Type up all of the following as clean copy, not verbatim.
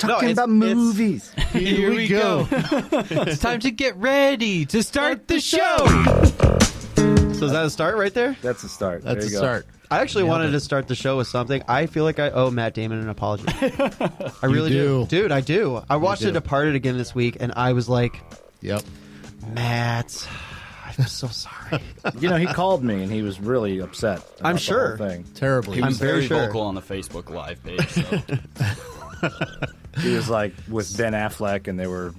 Talking about movies. Here we go. It's time to get ready to start the show. So is that a start right there? That's a start. That's a start. I actually wanted to start the show with something. I feel like I owe Matt Damon an apology. I really do. Dude, I do. I watched The Departed again this week, and I was like, Yep. Matt, I'm so sorry. You know, he called me, and he was really upset about I'm the sure. whole thing. Terribly. He was very very sure. vocal on the Facebook Live page. So. He was like with Ben Affleck, and they were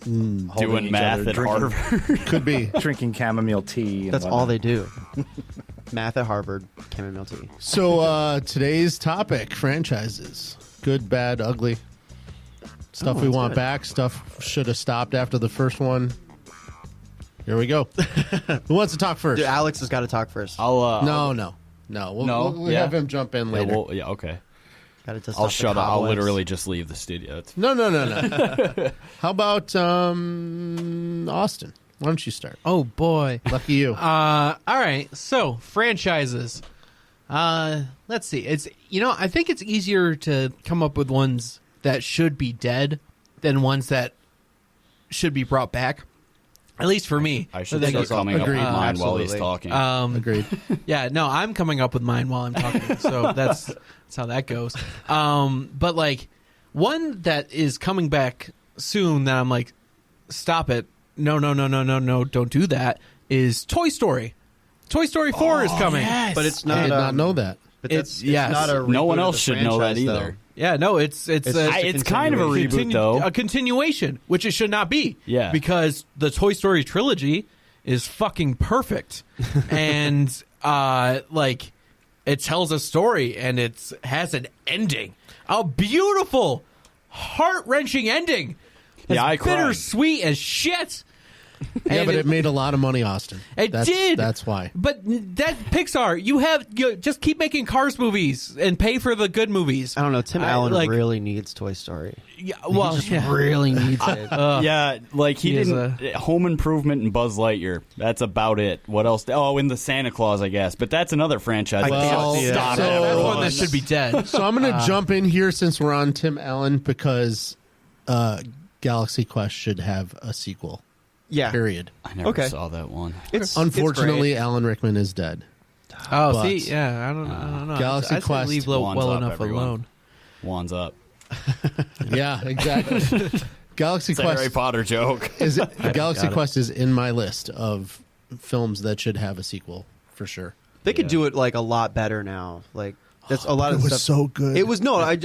holding Doing each math other, at drinking, Harvard. Could be. drinking chamomile tea. And That's whatnot. all they do. Math at Harvard, chamomile tea. So today's topic, franchises. Good, bad, ugly. Stuff we that's want good. back. Stuff should have stopped after the first one. Here we go. Who wants to talk first? Dude, Alex has got to talk first. I'll No. We'll yeah. have him jump in later. yeah, okay. Gotta dust I'll off the shut up. I'll cobwebs. literally just leave the studio. It's No. How about Austin? Why don't you start? Oh boy. Lucky you. All right. So franchises. Let's see. I think it's easier to come up with ones that should be dead than ones that should be brought back. At least for me. I should So start coming up with Agreed. mine while he's Absolutely. talking. Agreed. Yeah, no, I'm coming up with mine while I'm talking, so that's how that goes. But like one that is coming back soon that I'm like, stop it, no, don't do that. Is Toy Story. Toy Story 4 is coming. yes. But it's I not. did not know that. But It's- it's yes. not a No one reboot of else the should know that franchise, though. either. Yeah, no, it's It's kind of a reboot, though. a continuation, which it should not be. Yeah. Because the Toy Story trilogy is fucking perfect, and like it tells a story and it has an ending, a beautiful, heart-wrenching ending. Yeah, I It's cried. bittersweet as shit. Yeah, And but it made a lot of money, Austin. It That's, did. That's why. But that Pixar, you just keep making Cars movies and pay for the good movies. I don't know. Tim Allen really needs Toy Story. Yeah, well, He just yeah. really needs it. Yeah, like he is didn't. Home Improvement and Buzz Lightyear. That's about it. What else? Oh, and the Santa Claus, I guess. But that's another franchise. Well, Stop so- it. That's one that should be dead. So I'm going to jump in here since we're on Tim Allen because Galaxy Quest should have a sequel. Yeah. Period. I never Okay. saw that one. Unfortunately, it's Alan Rickman is dead. Oh, But- see, yeah, I don't know. Galaxy I say Quest leave wands well up, enough everyone. alone. Wands up. Yeah, exactly. Galaxy It's a Harry Quest Potter joke. is Galaxy got it. Quest is in my list of films that should have a sequel for sure. They could do it like a lot better now. Like that's a lot It of was stuff. so good. It was no. I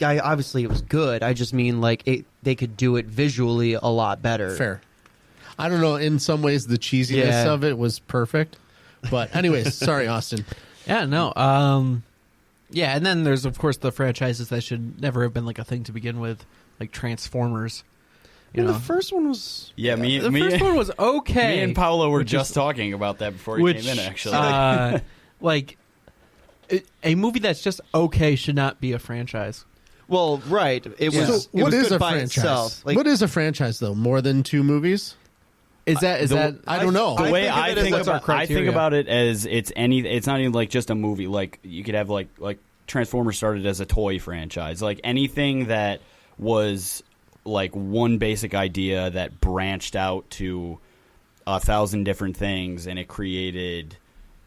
obviously it was good. I just mean like they could do it visually a lot better. Fair. I don't know. In some ways, the cheesiness Yeah. of it was perfect. But anyways, sorry, Austin. Yeah, no. Yeah, and then there's of course the franchises that should never have been like a thing to begin with, like Transformers. You know, The first one was Yeah, the first one was okay. me and Paolo were which just is- talking about that before he which, came in. Actually, like a movie that's just okay should not be a franchise. well, right. It was. So it what was is good a by franchise? itself. Like, What is a franchise, though? More than 2 movies? Is that? I don't know. the way think of I it as think what's our about I think criteria. about it as it's not even like just a movie. Like you could have like Transformers started as a toy franchise. Like anything that was like one basic idea that branched out to 1,000 different things, and it created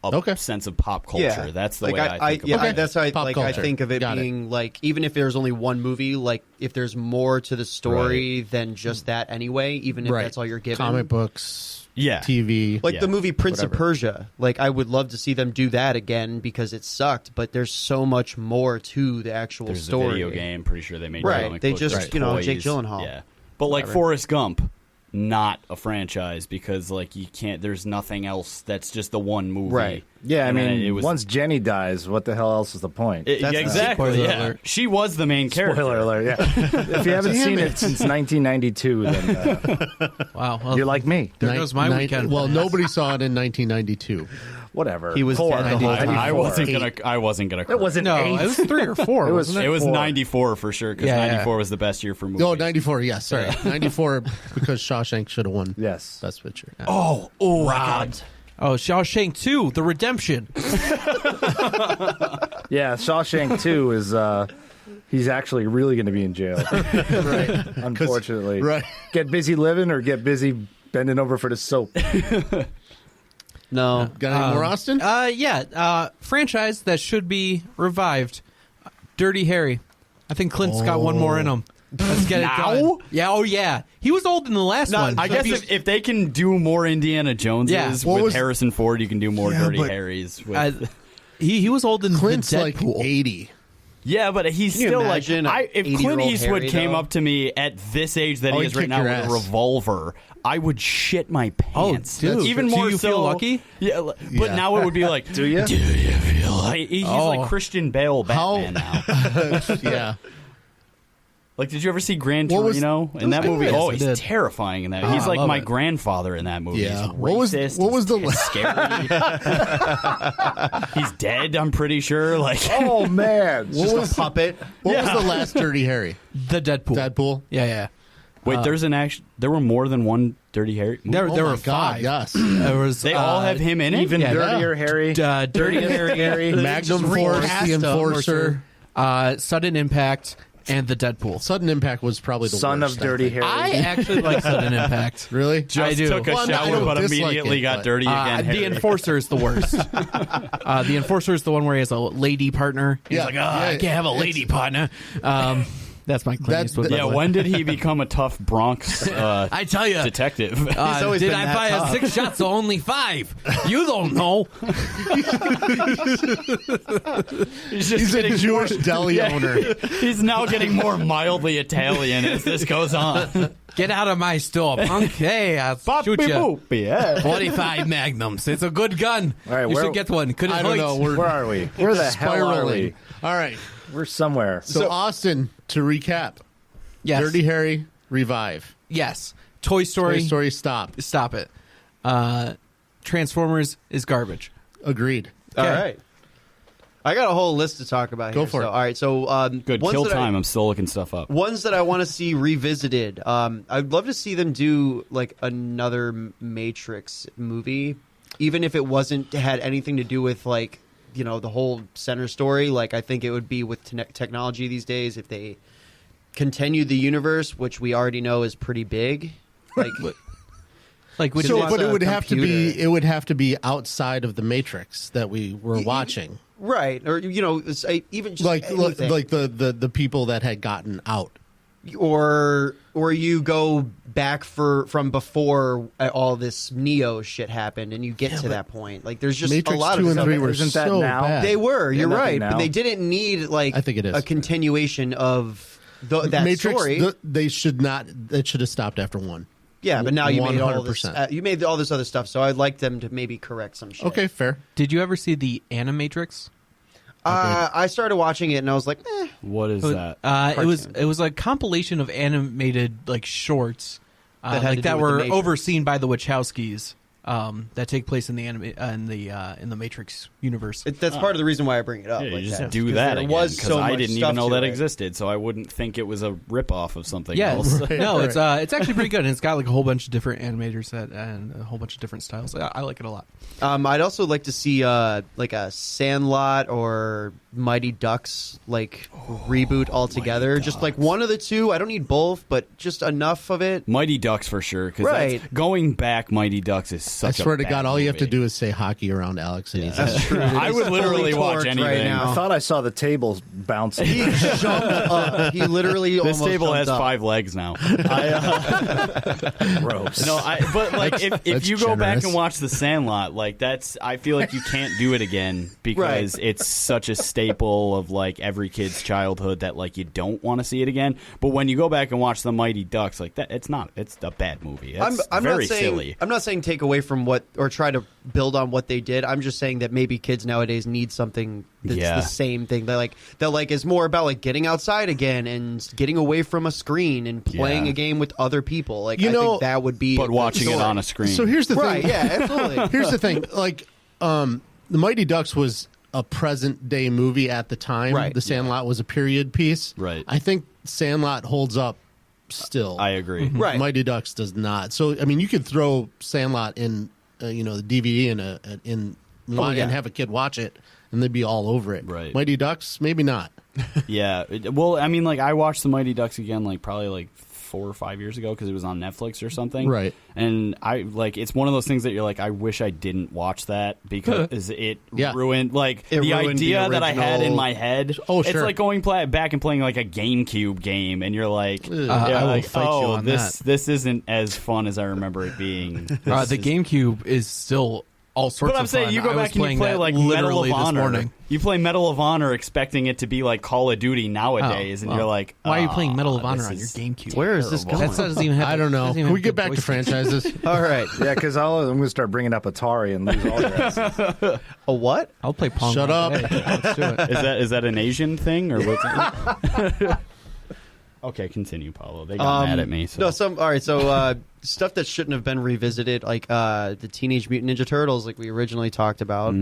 a sense of pop culture. Yeah. That's the like way I think yeah, about it. that's how I Pop like. I culture. think of it Got it. being like even if there's only one movie, like if there's more to the story than just that anyway. Even if Right. that's all you're given. Comic books, Yeah. TV. Like Yeah, the movie Prince of whatever. Persia. Like I would love to see them do that again because it sucked, but there's so much more to the actual There's story. a video game. Pretty sure they made Right. comic They books, just, there's Jake toys. Gyllenhaal. Yeah, but like Whatever. Forrest Gump, not a franchise because like you can't. There's nothing else. That's just the one movie. Right. Yeah, I And then mean, it was once Jenny dies, what the hell else is the point? It- That's yeah, the exactly. spoiler Yeah, alert. she was the main character. Spoiler alert, yeah. If you haven't seen it since 1992, then Wow, well, you're like me. there goes my weekend. Well, nobody saw it in 1992. Whatever. He was Four. dead the whole time. I wasn't gonna. I wasn't gonna. It wasn't no, 8. it was 3 or 4. It was- wasn't It was 4. 94 for sure because Yeah, yeah. 94 was the best year for movies. Oh, 94, yes, sorry. 94 because Shawshank should have won Yes. Best Picture. Oh, God. Oh, Shawshank 2, The Redemption. Yeah, Shawshank 2 is he's actually really going to be in jail. Right. Unfortunately. Right. Get busy living or get busy bending over for the soap. No. Got any more, Austin? Franchise that should be revived. Dirty Harry. I think Clint's got one more in him. Let's get it done. Yeah, oh yeah. He was old in the last one. I guess if they can do more Indiana Joneses with Harrison Ford, you can do more Dirty Harrys. He was old in Clint's the like Deadpool. 80. Yeah, but he's still like, if Clint Eastwood came though? up to me at this age that he is right now with a revolver, I would shit my pants. Oh, dude. Even Do more you so, feel lucky? Yeah, but now it would be like, do you? Do you feel like he's like Christian Bale Batman now? Yeah. Like, did you ever see Gran Torino in that movie? Yes, Oh, I he's did. terrifying in that. He's like my grandfather in that movie. Yeah. He's What was racist. the He's scary? He's dead. I'm pretty sure. Like, Oh, man. Just a puppet. What was the last Dirty Harry? The Deadpool. Deadpool? Yeah. wait, there were more than one Dirty Harry movie? There Oh were my God, 5. yes. There was, They all have him in it? Even dirtier Harry. Dirty Harry, Magnum Force, the Enforcer. Sudden Impact, and the Deadpool. Sudden Impact was probably the Son worst. of Dirty Harry. I actually like Sudden Impact. Really? Just do. took a Well, I shower, don't but dislike immediately it, got but- dirty again. The Harry. Enforcer is the worst. The Enforcer is the one where he has a lady partner. He's Yeah, like, yeah, I can't have a lady partner. That's my Clint That's- Eastwood. Yeah, when did he become a tough Bronx I tell you, detective? always did been I that fire tough. 6 shots or only 5? You don't know. He's a Jewish deli owner. He's now getting more mildly Italian as this goes on. Get out of my store, punk. Hey, I'll shoot you. Boopy, yeah. 45 Magnums. It's a good gun. All right, you where- should get one. Couldn't I don't know. We're Where are we? Where the hell are we? spiraling. All right. We're somewhere. So, Austin, to recap, Yes. Dirty Harry, revive. Yes. Toy Story. Toy Story, stop. Stop it. Transformers is garbage. Agreed. All Okay. right. I got a whole list to talk about Go here. for it. All right. So Good. ones Kill that time. I'm still looking stuff up. Ones that I want to see revisited. I'd love to see them do like another Matrix movie, even if it had anything to do with like the whole center story. Like I think it would be with technology these days if they continued the universe, which we already know is pretty big. Like, which So, one? but But a it would have to computer. be. It would have to be outside of the Matrix that we were watching. Right, or it's, even just Like anything. the people that had gotten out. or you go back from before all this Neo shit happened, and you get to that point. Like there's just Matrix a lot 2 of and 3 stuff. were Isn't that so now? bad. They were. You're nothing right, now. but they didn't need like I think it is. a continuation of that Matrix. story. They should not. It should have stopped after 1. Yeah, but now you made all this. 100%. You made all this other stuff, so I'd like them to maybe correct some shit. Okay, fair. Did you ever see the Animatrix? I started watching it and I was like, What is that? It was a compilation of animated like shorts That had to do that with the were Matrix. overseen by the Wachowskis that take place in the in the Matrix universe. that's part of the reason why I bring it up. Yeah, you like just that. do 'Cause that there again, was because so I much didn't stuff even know to that it. existed, so I wouldn't think it was a ripoff of something Yeah, else. no, right. it's actually pretty good. And it's got like a whole bunch of different animators and a whole bunch of different styles. I like it a lot. I'd also like to see like a Sandlot or Mighty Ducks like reboot altogether. Just like one of the two. I don't need both, but just enough of it. Mighty Ducks for sure. Because Right. going back, Mighty Ducks is I such. swear a to bad God, all you have to movie. do is say hockey around Alex, and he's That's true. I would literally Fully watch torqued anything. right now. I thought I saw the tables bouncing. He jumped up. He literally This almost table jumped has up. 5 legs now. Gross. No, but like if that's you go back generous. and watch The Sandlot, like I feel like you can't do it again because it's such a staple of like every kid's childhood that like you don't want to see it again. But when you go back and watch The Mighty Ducks, like that, it's a bad movie. It's I'm very not saying, silly. I'm not saying take away from what or try to build on what they did. I'm just saying that maybe kids nowadays need something that's Yeah. the same thing. That is more about like getting outside again and getting away from a screen and playing Yeah. a game with other people. Like You I know- think that would be But watching it story. on a screen. So here's the Right, thing. yeah, absolutely. Here's the thing. Like, the Mighty Ducks was a present day movie at the time. Right. The Sandlot was a period piece. Right. I think Sandlot holds up still. I agree. Right. Mighty Ducks does not. So I mean, you could throw Sandlot in, the DVD and yeah. and have a kid watch it, and they'd be all over it. Right. Mighty Ducks, maybe not. Yeah. Well, I mean, like, I watched The Mighty Ducks again, like, probably, like, 4 or 5 years ago because it was on Netflix or something. Right. And it's one of those things that you're like, I wish I didn't watch that because it ruined, like, It the ruined idea the that I had in original- my head. Oh, It's sure. like going back and playing, like, a GameCube game, and you're like, I will like, fight you on this isn't as fun as I remember it being. The GameCube is still all sorts But I'm of saying fun. you go I was back and you playing play that like Medal literally of this Honor. morning. You play Medal of Honor expecting it to be like Call of Duty nowadays, and well, you're like, why are you playing Medal of this Honor on your is GameCube? Where is this terrible. going? That doesn't even have. I don't know. doesn't even Can we have get good back to voice. franchises? All right. Yeah, because I'm going to start bringing up Atari and lose all your asses. A what? I'll play Pong. Shut all up. day. Let's do it. Is that an Asian thing or what's Okay, continue, Paolo. They got mad at me. So. No, all right. So stuff that shouldn't have been revisited, like the Teenage Mutant Ninja Turtles, like we originally talked about.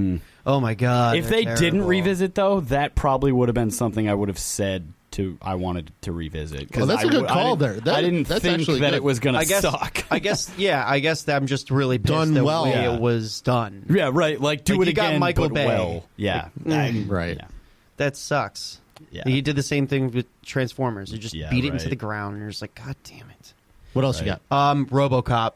Oh my god! If they're they didn't terrible. revisit though, that probably would have been something I would have said I wanted to revisit. 'Cause Oh, that's a good call there. I didn't That's think actually that good. it was going I to guess, suck. I guess I'm just really pissed Done the well. way Yeah. it was done. Yeah, right. Like do Like, it you got again, Michael but Bay. well. Yeah, Right. Yeah. That sucks. Yeah. He did the same thing with Transformers. You just Yeah, beat it into right. the ground, and you're just like, God damn it. What else you got? RoboCop.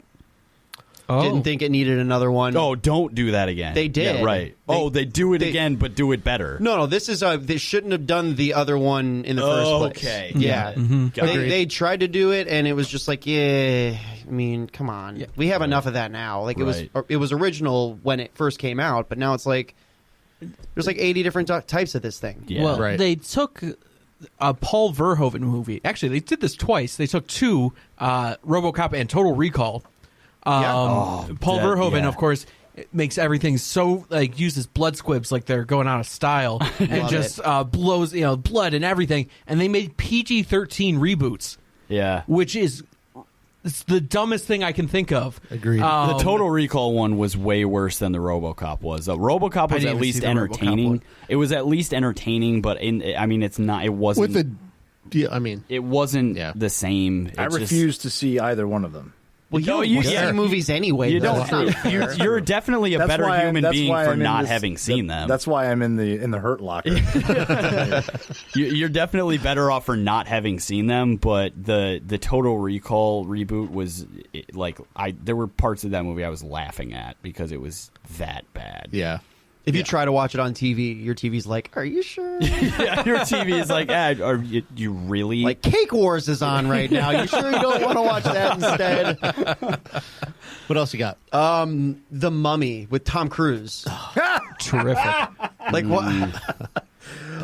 Oh. Didn't think it needed another one. Oh, don't do that again. They did. Yeah, right. They do it again, but do it better. No, this is they shouldn't have done the other one in the first place. Okay. Yeah. Got it. They tried to do it, and it was just like, yeah. I mean, come on. Yeah. We have enough of that now. Like Right. it was original when it first came out, but now it's like there's like 80 different types of this thing. Yeah. Well, Right. they took a Paul Verhoeven movie. Actually, they did this twice. They took two, RoboCop and Total Recall. Paul Verhoeven, yeah. of course, makes everything so like uses blood squibs like they're going out of style and Love just it. blows blood and everything. And they made PG-13 reboots, Yeah. which is it's the dumbest thing I can think of. Agreed. The Total Recall one was way worse than the RoboCop was. RoboCop was didn't at even least see the RoboCop entertaining. one. It was at least entertaining, but it's not. It wasn't. With I mean, it wasn't Yeah. the same. I refuse to see either one of them. Well, No, you you- see yeah. movies anyway. You though. don't. You're definitely a better human being for not having seen them. That's why I'm in the hurt locker. You're definitely better off for not having seen them. But the Total Recall reboot was there were parts of that movie I was laughing at because it was that bad. yeah. If you try to watch it on TV, your TV's like, "Are you sure?" Yeah, your TV is like, are you really Like Cake Wars is on right now. You sure you don't want to watch that instead? What else you got? The Mummy with Tom Cruise. Terrific. Like what?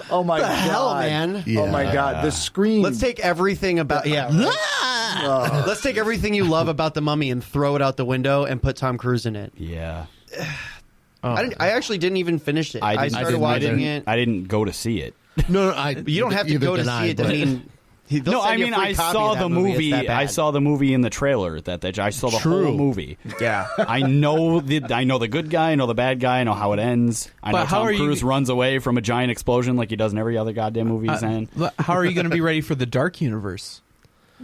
Oh my the god, hell, man? Oh my god, the screen. Let's take everything about Let's take everything you love about the Mummy and throw it out the window and put Tom Cruise in it. Yeah. I actually didn't even finish it. I didn't- started watching it. I didn't go to see it. No, You don't have to either go to did see it. but- I mean, No, I mean I saw the movie. I saw the movie in the trailer. I saw the True. whole movie. Yeah. I know the good guy. I know the bad guy. I know how it ends. I But know how Tom are you- Cruise runs away from a giant explosion like he does in every other goddamn movie he's in. How are you going to be ready for the Dark Universe?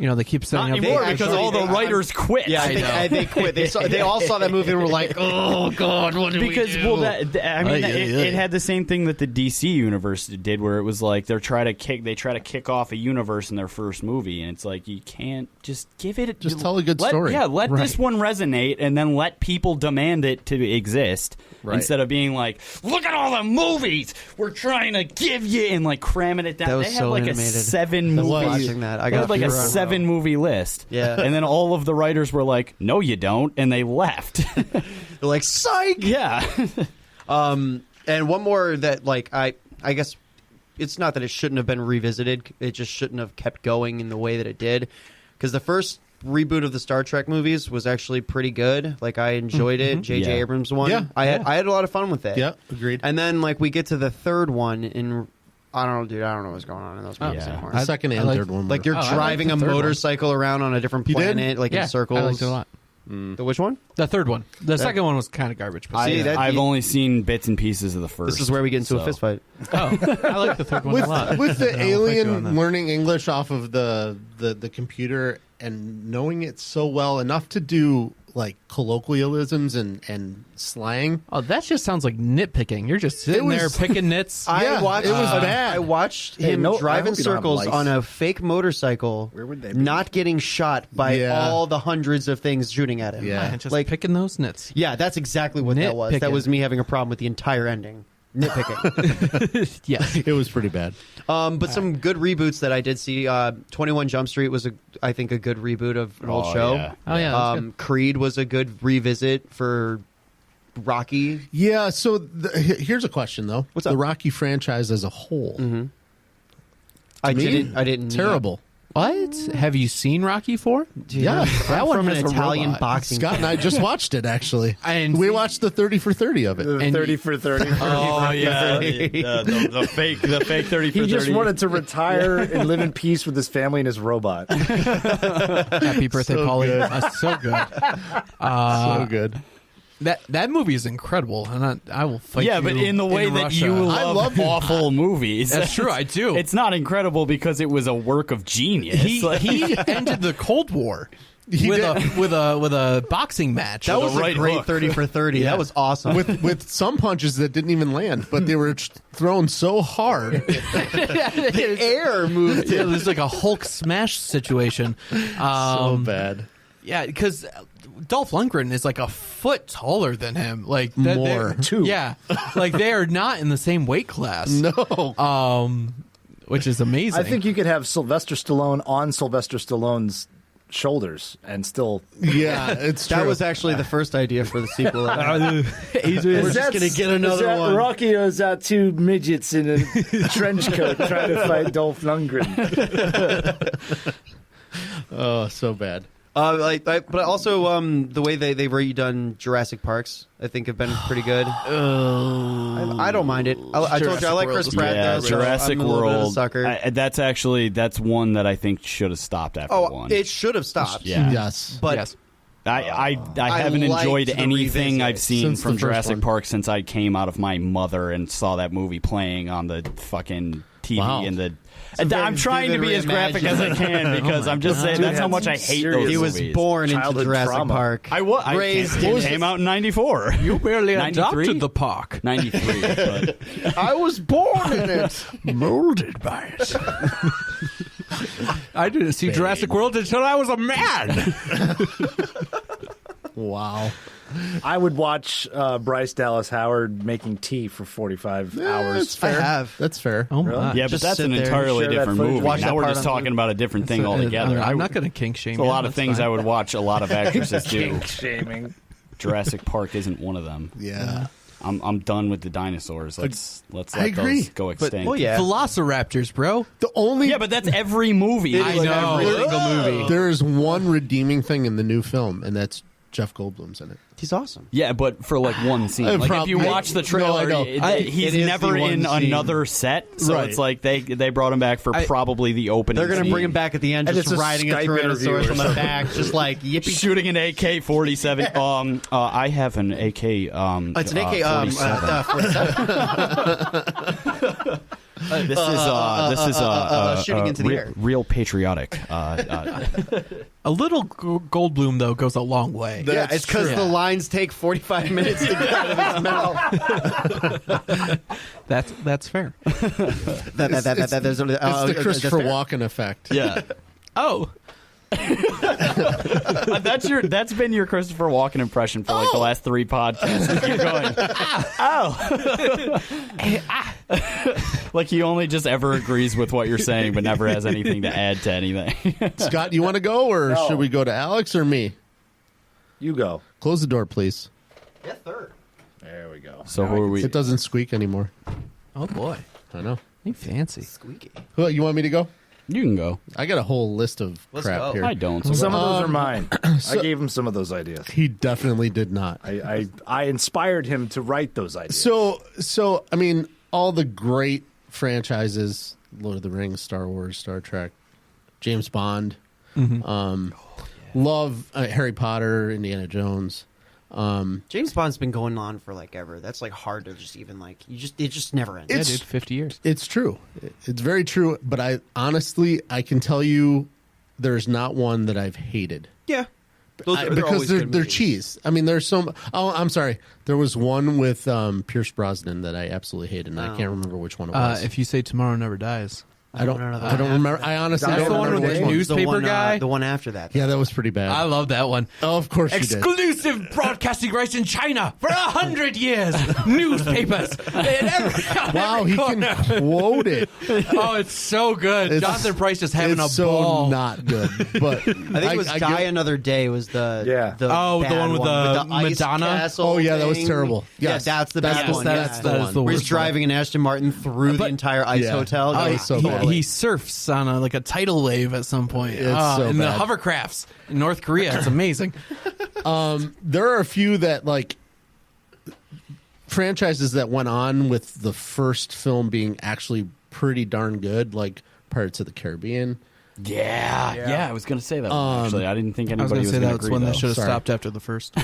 They keep setting Not up. anymore They because actually- all the writers quit. Yeah, I think they quit. They all saw that movie and were like, "Oh God, what did Because we do?" it had the same thing that the DC universe did, where it was like they try to kick off a universe in their first movie, and it's like you can't just give it. Just tell a good story. Yeah, let this one resonate, and then let people demand it to exist Right. instead of being like, look at all the movies we're trying to give you and like cramming it down. That was They had so like animated. a 7 I was movie. watching that. I They had got like a fear out. 7 movie list. Yeah. and then all of the writers were like, no, you don't, and they left. They're like, "Psych." Yeah. And one more that, like, I guess it's not that it shouldn't have been revisited. It just shouldn't have kept going in the way that it did. Because the first reboot of the Star Trek movies was actually pretty good. Like, I enjoyed it. J.J. Yeah. Abrams one. Yeah, I had a lot of fun with it. Yeah, agreed. And then, like, we get to the third one, and I don't know, dude. I don't know what's going on in those movies Yeah. anymore. The second and third one. Like, were- you're I liked driving the a third one. motorcycle around on a different You did? planet, like Yeah, in circles. I liked it a lot. The which one? The third one. The second one was kind of garbage. But See, that- I've only seen bits and pieces of the first. This is where we get into a so- fist fight. I like the third one a lot. with the I'll fight you on alien that. learning English off of the computer and knowing it so well enough to do like colloquialisms and slang. Oh, that just sounds like nitpicking. You're just sitting there picking nits. I watched. it was bad. I watched Hey, him no, I drive in hope you don't have circles lice. on a fake motorcycle, Where would they be? not getting shot by Yeah. all the hundreds of things shooting at him. Yeah. Just like picking those nits. yeah, that's exactly what that was. That Nitpicking. was me having a problem with the entire ending. Nitpicking. Yes. It was pretty bad. But some good reboots that I did see. 21 Jump Street was, I think, a good reboot of an old show. Yeah. Oh yeah. that's good. Creed was a good revisit for Rocky. Yeah. So here's a question though. What's the up? Rocky franchise as a whole? I Me? didn't. Terrible. What? Have you seen Rocky 4? Yeah. That one from an has a Italian robot. boxing. Scott and I just watched it actually. And we see- watched the 30 for 30 of it. The 30 for 30. Oh yeah, the fake 30 for 30. He just wanted to retire and live in peace with his family and his robot. Happy birthday, So Paulie. good. That's so good. So good. That movie is incredible, and I will fight. Yeah, you but in the way that Russia. you I love, love it. awful movies. That's true, I do. It's not incredible because it was a work of genius. he Like- ended the Cold War He with did. a with a boxing match. That was right a great hook. 30 for 30. That was awesome. with some punches that didn't even land, but they were thrown so hard. the air moved. Yeah, there's like a Hulk smash situation. So bad. Yeah, because Dolph Lundgren is like a foot taller than him. Like More. Two. Yeah, like they are not in the same weight class. No. Which is amazing. I think you could have Sylvester Stallone on Sylvester Stallone's shoulders and still. Yeah, it's true. That was actually the first idea for the sequel. We're just gonna get another one. Rocky or is that two midgets in a trench coat trying to fight Dolph Lundgren? Oh, so bad. But also the way they've redone Jurassic Parks, I think, have been pretty good. I don't mind it. I told you I like Chris Pratt. yeah, though, so Jurassic I'm a little bit of a World. sucker. That's one that I think should have stopped after one. It should have stopped. Yeah. Yes. But yes. I I haven't liked enjoyed the anything revisit I've seen since from the first Jurassic one. Park since I came out of my mother and saw that movie playing on the fucking TV Wow. and the. a very I'm trying to vivid be as graphic as I can because I'm just saying Dude, that's how that's much I hate serious. those he was movies. born into Childhood Jurassic trauma. Park. I raised came out in '94. You barely 93? adopted the park. 93. But I was born in it. Molded by it. I didn't see Jurassic World until I was a man. Wow. I would watch Bryce Dallas Howard making tea for 45 hours. I have. That's fair. Oh my! yeah, but Just that's sit an there and entirely share that different footage. movie. Watch Now that we're part just on talking about a different thing altogether. I'm not going to kink shame. There's a you. lot of That's things fine. I would watch. A lot of actresses do. Kink shaming. Jurassic Park isn't one of them. Yeah. I'm done with the dinosaurs. Let's I let agree. those go extinct. Well, yeah. Velociraptors, bro. The only Yeah, but that's every movie. I know. Every single movie. there is one redeeming thing in the new film, and that's Jeff Goldblum's in it. He's awesome. Yeah, but for like one scene. Like if you watch the trailer, No, I know. he's it is never the one in scene. another set. So Right. it's like they brought him back for probably the opening. They're going to scene. bring him back at the end, And just it's a riding a Skype interview Tyrannosaurus or on the something. back, just like yippee. shooting an AK-47. I have an AK. It's an AK 47. 47. This is shooting into the air. Real patriotic. A little Goldblum though goes a long way. Yeah, it's because true. the lines take 45 minutes to get out of his mouth. That's fair. It's the Christopher Walken effect. Yeah. Oh, That's been your Christopher Walken impression for like the last 3 podcasts. Keep going. Like he only just ever agrees with what you're saying, but never has anything to add to anything. Scott, you want to go, or No. should we go to Alex or me? You go. Close the door, please. Yeah, third. There we go. So who are we? It doesn't squeak anymore. oh boy, I know. you fancy. Squeaky. Who, you want me to go? You can go. I got a whole list of Let's crap go. here. I don't. So Some of those are mine. I gave him some of those ideas. He definitely did not. I inspired him to write those ideas. So I mean, all the great franchises: Lord of the Rings, Star Wars, Star Trek, James Bond. Love Harry Potter, Indiana Jones. James Bond's been going on for like ever. That's like hard to just even like it just never ends. Yeah, It's- dude, 50 years. It's true. It's very true. But I honestly, I can tell you, there's not one that I've hated. Yeah. They're because always they're good movies. cheese. I mean, there's some. Oh, I'm sorry. There was one with Pierce Brosnan that I absolutely hated, and I can't remember which one it was. If you say Tomorrow Never Dies. I don't remember. I honestly That's don't the one remember with which the one. newspaper guy? The one after that. Yeah, that was pretty bad. I love that one. Oh, of course you did. Exclusive broadcasting rights in China for 100 years. Newspapers. Wow, he can quote it. Oh, it's so good. It's- Jonathan Pryce just having it's a ball. so not good. But I think it was Die Another Day was the the Oh, the bad one with the ice Madonna? castle Oh, yeah, that was thing. terrible. Yes. Yeah, that's the That's bad the- one. that's yeah. the that is one. the Where he's worst driving an Aston Martin through the entire ice Yeah. hotel. That Oh, was so he, bad. he surfs on a tidal wave at some point. It's so in bad. the hovercrafts in North Korea. It's amazing. There are a few that like franchises that went on with the first film being actually pretty darn good, like Pirates of the Caribbean. Yeah. I was gonna say that one, actually. I didn't think I was anybody going to was say gonna that's agree, one that though. should have Sorry. stopped after the first.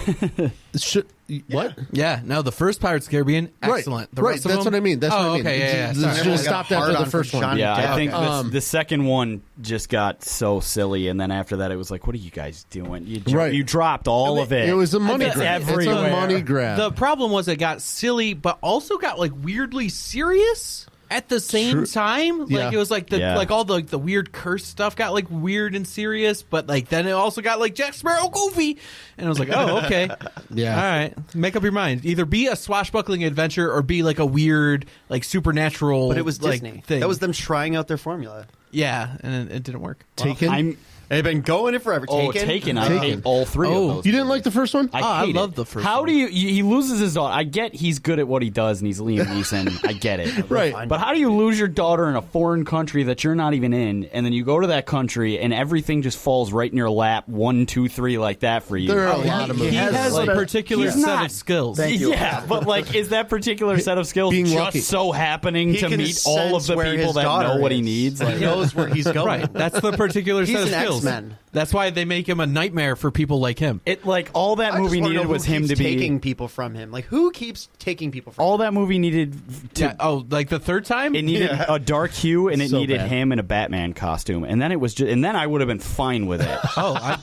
What? Yeah, no, the first Pirates of the Caribbean, excellent. Right, The right. rest of That's them- what I mean. That's oh, what I mean. okay, yeah. This Sorry. should have Got stopped hard after on the first from one. Johnny Yeah, I Depp. think the second one just got so silly, and then after that, it was like, "What are you guys doing? Right. You dropped all of it. It was a money It's grab. It's everywhere. a money grab. The problem was it got silly, but also got weirdly serious at the same time. Like Yeah. it was like Yeah. all the weird curse stuff got weird and serious, but then it also got Jack Sparrow goofy, and I was like, oh okay, Yeah. all right, make up your mind. Either be a swashbuckling adventure or be a weird supernatural. But it was Disney. thing. That was them trying out their formula. yeah, and it didn't work. Taken. They've been going it forever. Taken. I Taken. hate all three Oh. of those. You didn't like the first one? I hate love it. the first How one. do you? He loses his daughter. I get he's good at what he does, and he's Liam Neeson. I get it. Right. But how do you lose your daughter in a foreign country that you're not even in, and then you go to that country and everything just falls right in your lap, 1, 2, 3, like that for you? There are a lot of He movies. has a particular he's set not- of skills. Thank you. Yeah, but is that particular set of skills Being just lucky. so happening He to can meet all of sense the where people his that daughter know what he is. needs? He knows where he's going. Right, that's the particular He's set of an skills. X-Men. That's why they make him a nightmare for people like him. It all that I just movie wanna know needed who was him keeps to be. taking people from him. Who keeps taking people from All that movie needed to. Yeah, oh, the third time? It needed a dark hue, and it So needed bad. him in a Batman costume, and then it was just, and then I would have been fine with it.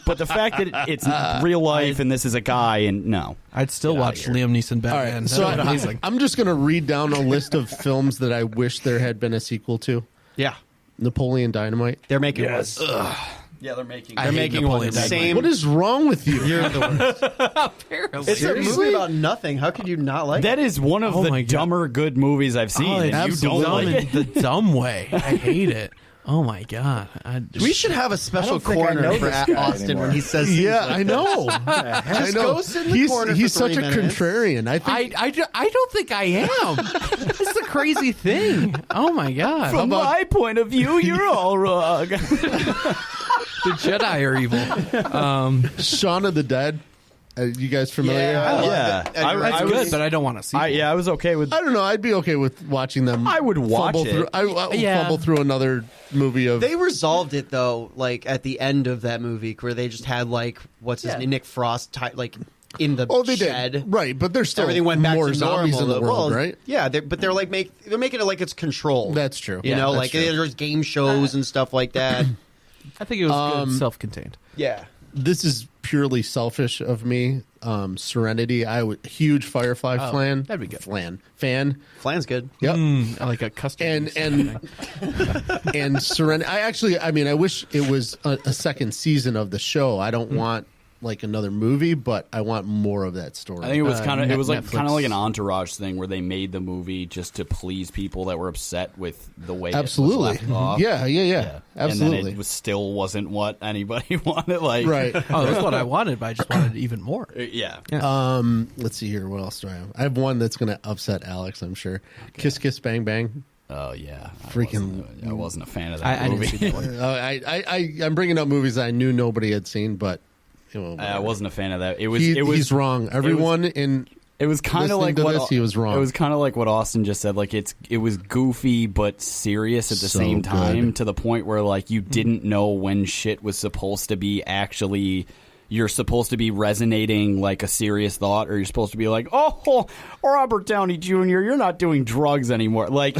But the fact that it's real life and this is a guy, and no, I'd still watch Liam Neeson All Batman. right. So That'd be amazing. I'm just going to read down a list of films that I wish there had been a sequel to. Yeah. Napoleon Dynamite. They're making Yes. one. yeah, they're making. I They're hate making Napoleon one. The Dynamite. same. What is wrong with you? You're the worst. It's a Seriously? movie about nothing. How could you not like That it? is one of Oh the my God. dumber good movies I've seen, Oh, and it's you don't dumb like in it. the dumb way. I hate it. Oh my god! We should have a special think I corner know for this guy Austin anymore. when he says things Yeah, like I know. I know. go sit in the corner He's for such 3 a minutes. contrarian. I think. I don't think I am. That's the crazy thing. Oh my god! From my point of view, you're all wrong. The Jedi are evil. Shaun of the Dead. You guys familiar? Yeah. Yeah. That's I good, was- but I don't want to see. I was okay with. I don't know. I'd be okay with watching them. I would watch fumble it. Through, I would Yeah. fumble through another movie of. They resolved it though, at the end of that movie, where they just had what's his name, Nick Frost, in the oh, they shed. did. Right, but there's still Everything went back more to zombies normal. in the world, Well, right? Yeah, but they're they're making it like it's controlled. That's true. You know, that's true. there's game shows and stuff like that. I think it was good, self-contained. Yeah. This is purely selfish of me. Serenity. I would huge Firefly fan. that'd be good. Fan. Flan's good. Yep. I like a custard. And Serenity. I wish it was a second season of the show. I don't want another movie, but I want more of that story. I think it was kind of Netflix. kind of like an Entourage thing where they made the movie just to please people that were upset with the way Absolutely. it was left off. Yeah. And Absolutely. then it still wasn't what anybody wanted. Right. Oh, that's what I wanted, but I just wanted even more. Yeah. Let's see here. What else do I have? I have one that's going to upset Alex, I'm sure. Kiss Kiss Bang Bang. Oh yeah. Freaking- I wasn't a fan of that I movie. didn't see that one. I'm bringing up movies I knew nobody had seen, but I wasn't a fan of that. It was. he's wrong. Everyone in It was kind of listening like to what this, he was wrong. It was kind of like what Austin just said. It was goofy but serious at the So same time, good. to the point where you didn't know when shit was supposed to be actually, you're supposed to be resonating like a serious thought, or you're supposed to be like, oh, Robert Downey Jr., you're not doing drugs anymore. Like,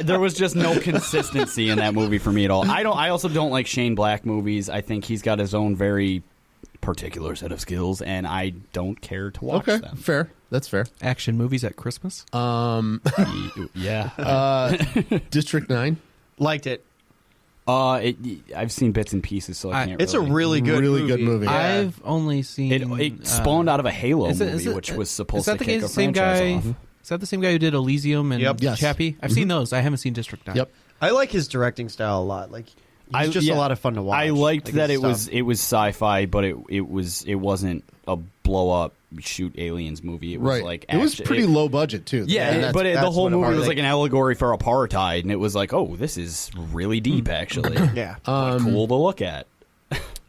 there was just no consistency in that movie for me at all. I also don't like Shane Black movies. I think he's got his own very particular set of skills, and I don't care to watch them. Fair. That's fair. Action movies at Christmas. Yeah. District 9. Liked it. I've seen bits and pieces, so I can't. It's a really good movie. Yeah. I've only seen It spawned out of a Halo is it- movie, is it- which was supposed is that to the kick a same franchise guy? off. Is that the same guy who did Elysium and Yep. Yes. Chappie? I've seen those. I haven't seen District 9. Yep. I like his directing style a lot. Like, he's just a lot of fun to watch. I liked Like, that his it was stuff. sci-fi, but it wasn't a blow up shoot aliens movie. It was Right. like it was action- pretty low budget, too. Yeah, And that's- but the that's whole what it movie was. was like an allegory for apartheid, and it was like, oh, this is really deep, actually. Yeah. Cool to look at.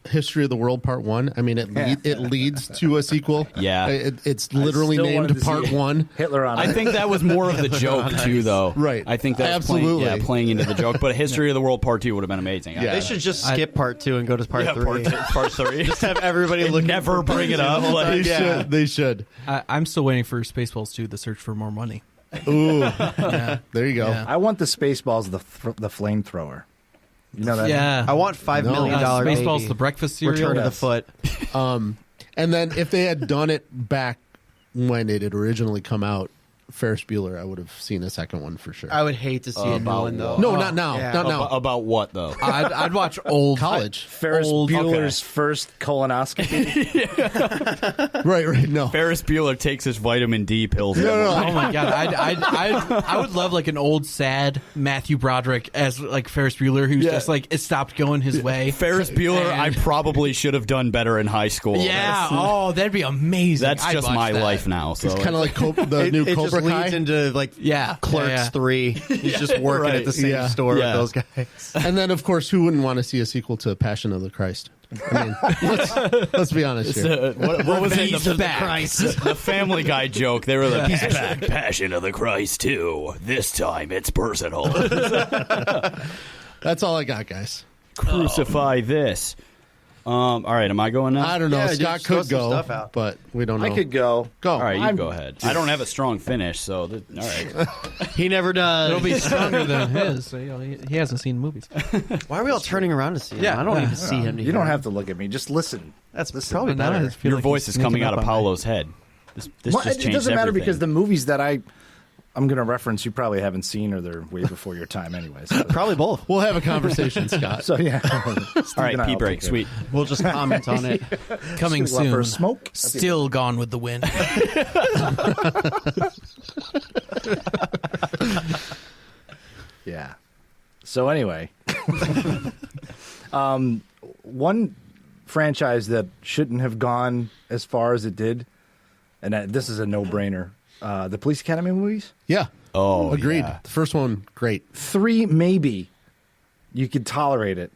History of the World Part 1. I mean, it leads to a sequel. Yeah. It's literally still wanted named to Part see 1. Hitler on it. I think that was more of the joke too, though. Right. I think that was Absolutely. playing into the joke. But History of the World Part 2 would have been amazing. Yeah. They should just skip part 2 and go to part 3. Part 3. Just have everybody look. Never bring it up. They should. I'm still waiting for Spaceballs 2: The Search for More Money. Ooh. Yeah. There you go. Yeah. I want the Spaceballs, the flamethrower. You know that? Yeah. I want $5 million Spaceballs, baby. the breakfast cereal. Return to the Yes. foot. And then if they had done it back when it had originally come out, Ferris Bueller, I would have seen a second one for sure. I would hate to see a new About one though. what? No, not now. Yeah. Not now. About what though? I'd watch old College. Ferris Old- Bueller's first colonoscopy. Right. No. Ferris Bueller takes his vitamin D pills. Oh my god! I would love like an old sad Matthew Broderick as like Ferris Bueller, who's just like it stopped going his way. Ferris Bueller, I probably should have done better in high school. Yeah. Oh, that'd be amazing. That's I'd just watch my that. life now. So It's kind of like the new It Cobra just Kai. leads into like Yeah. Clerks Yeah. 3. He's just working Right. at the same Yeah. store Yeah. with those guys. And then, of course, who wouldn't want to see a sequel to Passion of the Christ? I mean, let's be honest here. what was it? He's The back. The Family Guy joke. They were the Passion of the Christ too. This time it's personal. That's all I got, guys. Crucify this. All right, am I going now? I don't know. Yeah, Scott just throw could some go, stuff out. but we don't know. I could go. go. All right, you I'm- go ahead. I don't have a strong finish, so all right. He never does. It'll be stronger than his. So, he hasn't seen movies. Why are we all turning around to see him? Yeah. I don't need to see him. To You don't hear have him. to look at me. Just listen. That's Listen. probably Now I better. just feel Your like voice he's is coming sneaking out of up on me. Paolo's head. This Well, just it changed doesn't matter everything. because the movies that I'm going to reference you probably haven't seen, or they're way before your time anyway. So, Probably both. We'll have a conversation, Scott. so yeah. all right, pee break, sweet. We'll just comment on it. Coming Go out for soon. a smoke. Still Gone with the Wind. Yeah. So anyway, one franchise that shouldn't have gone as far as it did, and this is a no-brainer, the Police Academy movies. Yeah. Oh, Agreed. yeah. The first one, great. 3, maybe you could tolerate it.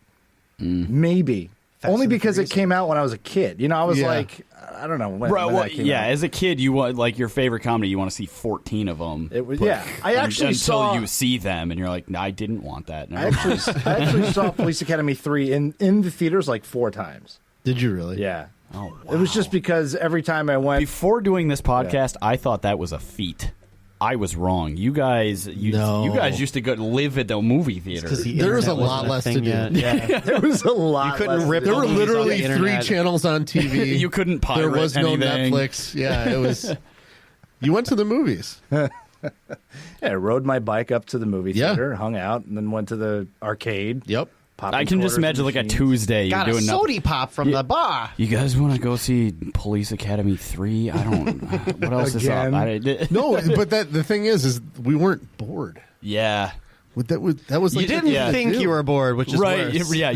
Maybe. Fast Only and the because it Furious? came out when I was a kid. You know, I was Yeah. like, I don't know when, Right, when well, that came yeah. out. As a kid, you want like your favorite comedy. You want to see 14 of them. It was, yeah. I actually until saw. you see them, and you're like, no, I didn't want that. I actually saw Police Academy 3 in the theaters like 4 times. Did you really? Yeah. Oh, It was just because every time I went, Before doing this podcast, I thought that was a feat. I was wrong. You guys, No. you guys used to go live at the movie theater. There was a lot less to do. Yeah. there was a lot. You couldn't less rip to There do. were movies on literally the 3 internet. channels on TV. You couldn't pirate There was no anything. Netflix. Yeah, it was. You went to the movies. Yeah, I rode my bike up to the movie Yeah. theater, hung out, and then went to the arcade. Yep. popping I can just quarters imagine in like a machines. Tuesday you're Got a doing nothing. sody pop from the bar. You guys want to go see Police Academy 3? I don't. What else Again? is up? No, but the thing is we weren't bored. Yeah. That was like You didn't Yeah. think you were bored, which is Right, worse. yeah.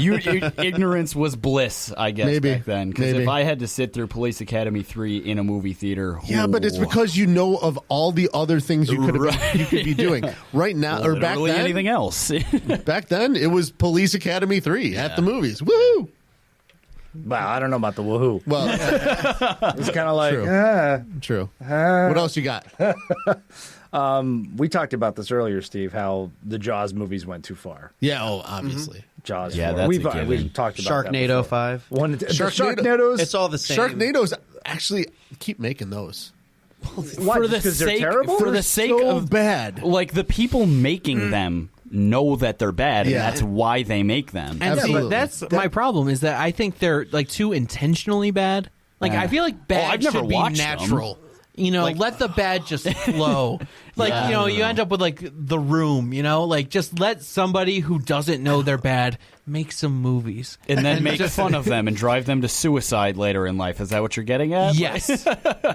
Ignorance was bliss, I guess, Maybe. back then. Because Maybe. if I had to sit through Police Academy 3 in a movie theater, Yeah, but it's ooh. because you know of all the other things you could be doing right now or back Literally then. anything else. Back then, it was Police Academy 3 at the movies. Woo! Wow, I don't know about the woohoo. Well, It's kind of like, true. What else you got? we talked about this earlier, Steve, how the Jaws movies went too far. Yeah, oh, obviously. Jaws. Yeah, 4. that's a we've given. talked about that Sharknado before. 5. Sharknadoes. It's all the same. Sharknadoes actually keep making those. Why? For the Because they're sake, terrible. for the They're sake so of bad. like the people making them know that they're bad, and Yeah. that's why they make them. And see, Absolutely. that's my problem is that I think they're like too intentionally bad. Like I feel like bad I've never should be watched them. natural. You know, let the bad just flow. Like, you know, you end up with like The Room, you know? Like just let somebody who doesn't know they're bad make some movies. And then make fun of them and drive them to suicide later in life. Is that what you're getting at? Yes.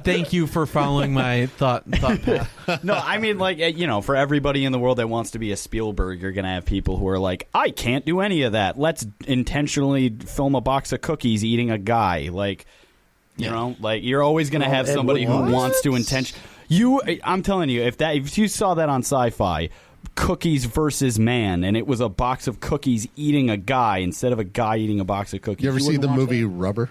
Thank you for following my thought path. No, I mean, like, you know, for everybody in the world that wants to be a Spielberg, you're going to have people who are like, I can't do any of that. Let's intentionally film a box of cookies eating a guy. Like, you know, like, you're always going to have somebody who wants to I'm telling you, if you saw that on Sci-Fi, Cookies versus Man, and it was a box of cookies eating a guy instead of a guy eating a box of cookies. You ever see wouldn't the watch movie that? Rubber?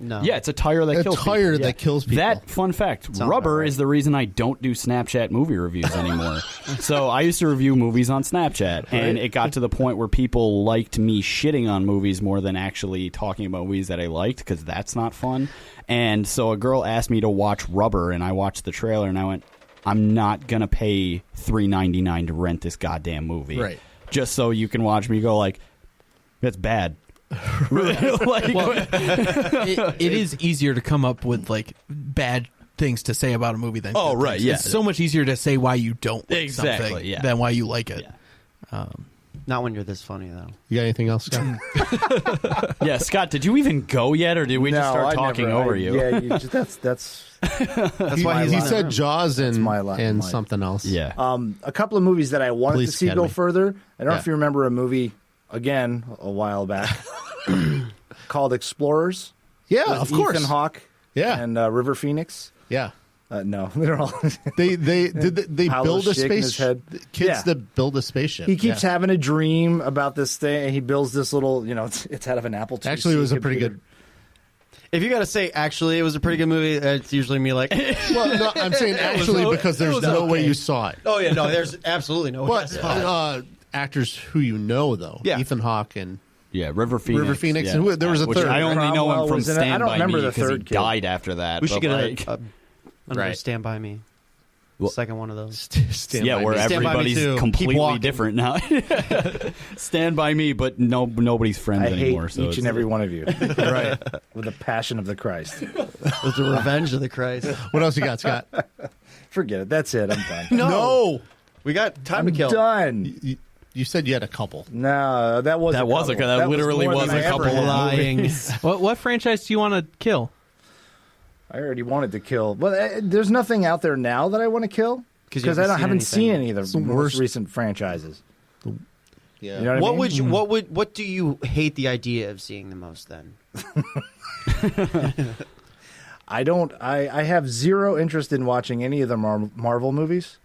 No. Yeah, it's a tire that kills people. that kills people. That, fun fact, Sounds about Rubber right. is the reason I don't do Snapchat movie reviews anymore. So I used to review movies on Snapchat, and it got to the point where people liked me shitting on movies more than actually talking about movies that I liked, because that's not fun. And so a girl asked me to watch Rubber, and I watched the trailer, and I went, I'm not going to pay $3.99 to rent this goddamn movie. Right. Just so you can watch me go like, that's bad. It is easier to come up with like bad things to say about a movie than Oh, good right, things. yeah. It's so much easier to say why you don't like Exactly, something yeah. than why you like it. Yeah. Not when you're this funny, though. You got anything else, Scott? Yeah, Scott, did you even go yet, or did we just No, start I talking never- over you? Yeah, that's That's why he he's said Jaws and my line. and something else. Yeah. a couple of movies that I wanted Police to see Academy. go further. I don't know Yeah. if you remember a movie again a while back called Explorers. Yeah, with of course. Ethan Hawke. Yeah. and River Phoenix. Yeah. No, they're all. They Paolo's build a shaking his space. head. Kids Yeah. that build a spaceship. He keeps Yeah. having a dream about this thing, and he builds this little. It's out of an Apple IIc Actually, it was a pretty computer. good. If you got to say, actually, it was a pretty good movie, it's usually me like, Well, no, I'm saying actually because there's no way you saw it. oh, yeah, no, there's absolutely no way. But actors who you know, though, Yeah. Ethan Hawke and Yeah, River Phoenix. River Phoenix, yeah. and there was a Which third. I only know Cromwell him from was in it. I Stand don't By remember Me the because he third kid. died after that. We should but, get like, another Right. Stand By Me. Well- Second one of those. Stand yeah, by where me. Stand By Me everybody's too. Keep completely walking. different now. Stand By Me, but nobody's friends I hate anymore. So each and it's- every one of you, Right. with the passion of the Christ. With the Revenge of the Christ. What else you got, Scott? Forget it. That's it. I'm done. No. We got time I'm to kill. done. You said you had a couple. No, that was That a was a- couple. that was literally more was than a I ever couple had. Lying. What franchise do you want to kill? I already wanted to kill. Well, there's nothing out there now that I want to kill 'Cause you because I haven't haven't seen seen anything. any of It's the the most worst. recent franchises. Yeah. You know what I What mean? would you? What do you hate the idea of seeing the most? Then I don't. I have zero interest in watching any of the Marvel movies.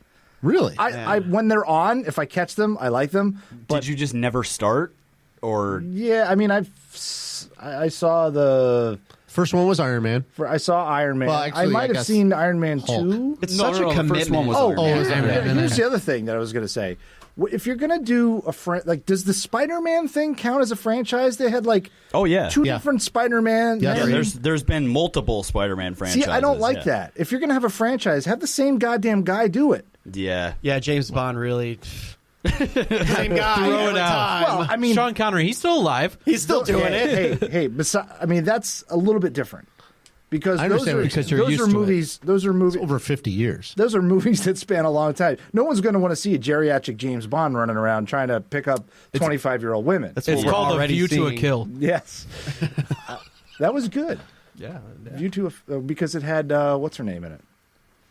Really? I when they're on, if I catch them, I like them. But Did you just never start, or yeah, I mean, I saw the. First one was Iron Man. I saw Iron Man. Well, I actually, might I have guess seen Iron Man Hulk. 2. it's No, such no, a the first commitment. one was Oh, Iron Man. it was Iron Man. here's the other thing that I was going to say. If you're going to do like, does the Spider-Man thing count as a franchise? They had like oh yeah, two Yeah. different Spider-Man. Yeah, yeah. Man. There's been multiple Spider-Man franchises. See, I don't like yeah. that. If you're going to have a franchise, have the same goddamn guy do it. Yeah, Yeah, James Bond really. Same guy. Throw every it out. time. Well, I mean, Sean Connery, he's still alive. he's still doing it. Hey. I mean, that's a little bit different because I those understand are what you're Because you're those used are to it. movies. Those are movies. Over 50 years. Those are movies that span a long time. No one's going to want to see a geriatric James Bond running around trying to pick up 25-year-old women. That's It's what we're called A already View to a seeing. Kill. Yes, that was good. Yeah. View to because it had what's her name in it?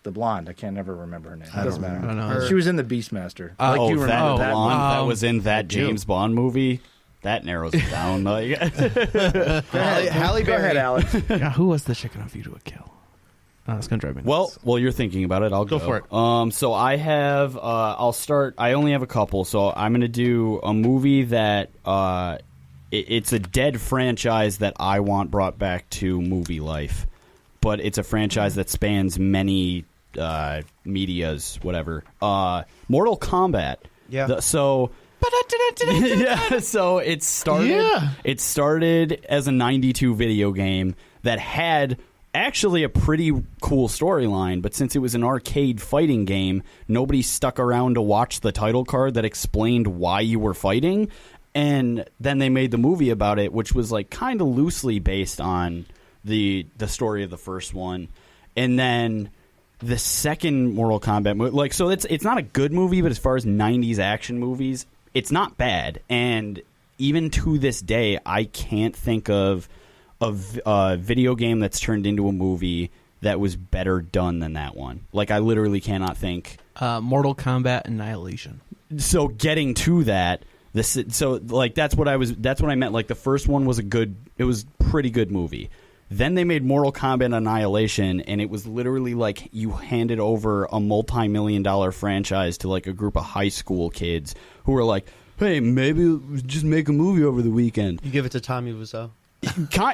The blonde. I can't never remember her name. It doesn't matter. I don't know. She was in the Beastmaster. oh, do you that remember that blonde one? that was in that James Bond movie. That narrows it down. Like, Halle Go ahead, Berry. Alex. God, who was the chicken on View to a Kill? Oh, it's gonna drive me nuts. well, you're thinking about it. I'll go for it. So I have. I'll start. I only have a couple. So I'm going to do a movie that. It's a dead franchise that I want brought back to movie life, but it's a franchise that spans many medias, whatever. Mortal Kombat. Yeah. So Yeah, so it started. Yeah. It started as a '92 video game that had actually a pretty cool storyline, but since it was an arcade fighting game, nobody stuck around to watch the title card that explained why you were fighting. And then they made the movie about it, which was like kind of loosely based on the story of the first one. And then the second Mortal Kombat movie, like, so it's not a good movie, but as far as 90s action movies, it's not bad. And even to this day, I can't think of a video game that's turned into a movie that was better done than that one. Like, I literally cannot think. Mortal Kombat Annihilation. So getting to that, that's what I meant. Like, the first one was it was pretty good movie. Then they made Mortal Kombat Annihilation, and it was literally like you handed over a multi-million-dollar franchise to like a group of high school kids who were like, "Hey, maybe just make a movie over the weekend." You give it to Tommy Wiseau.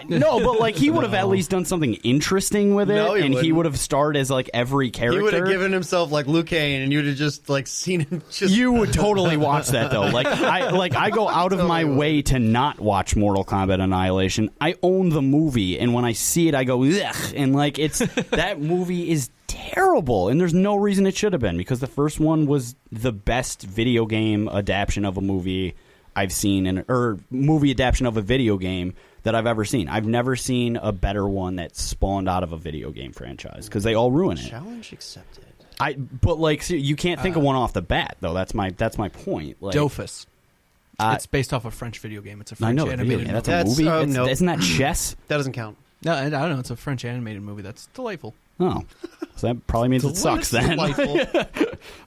No, but like he would have at least done something interesting with it, No, he and he wouldn't. would have starred as like every character. He would have given himself like Liu Kang, and you'd have just like seen him. Just You would totally watch that though. I go out of my way to not watch Mortal Kombat Annihilation. I own the movie, and when I see it, I go ugh, and like that movie is terrible, and there's no reason it should have been because the first one was the best video game adaptation of a movie I've seen, or movie adaptation of a video game that I've ever seen. I've never seen a better one that spawned out of a video game franchise because they all ruin it. Challenge accepted. But like, so you can't think of one off the bat though. That's my point. Like, Dofus. It's based off a French video game. It's a I French know the video animated game. movie. That's a movie. no. Isn't that chess? That doesn't count. No, I don't know. It's a French animated movie. That's delightful. Oh, so that probably means it sucks then.